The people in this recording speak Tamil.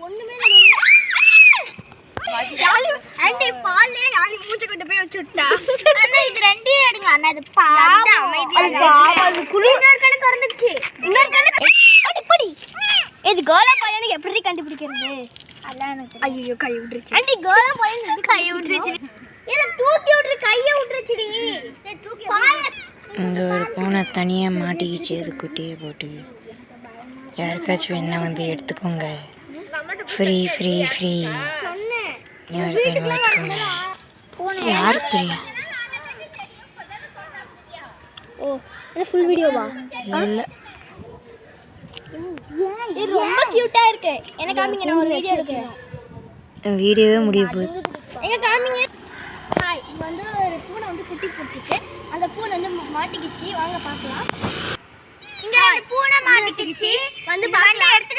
ஒண்ணுமே பாலே யாரு மூச்சை கொண்டு போய் வச்சுட்டா அண்ணா இது ரெண்டையும் எடுங்க அண்ணா இது பாவம் அமைதியா குளிர் கணக்கு திறந்துச்சு இன்னொரு கணக்கு படி இது கோலா பையனுக்கு எப்படி கண்டுபிடிக்கிறது அதான் எனக்கு ஐயோ கை விட்டுருச்சு ஆண்டி கோலா பையனுக்கு கை விட்டுருச்சு இத தூக்கி விட்டுரு கையை விட்டுருச்சுடி தூக்கி இங்க ஒரு பூனை தனியா மாட்டிக்கிச்சு அது குட்டியை போட்டு யாருக்காச்சும் வேணா வந்து எடுத்துக்கோங்க ஃப்ரீ ஃப்ரீ ஃப்ரீ யாருக்கு வேணும் எடுத்துக்கோங்க யாருக்கு தெரியும் ஓ இது ஃபுல் வீடியோவா இல்ல இது ரொம்ப கியூட்டா இருக்கு எனக்கு காமிங்க நான் ஒரு வீடியோ எடுக்கிறேன் வீடியோவே முடிய போகுது எங்க காமிங்க ஹாய் இங்க வந்து ஒரு பூனை வந்து குட்டி போட்டுருக்கு அந்த பூனை வந்து மாட்டிக்கிச்சு வாங்க பார்க்கலாம் இங்க ரெண்டு பூனை மாட்டிக்கிச்சு வந்து பாட்டில எடுத்து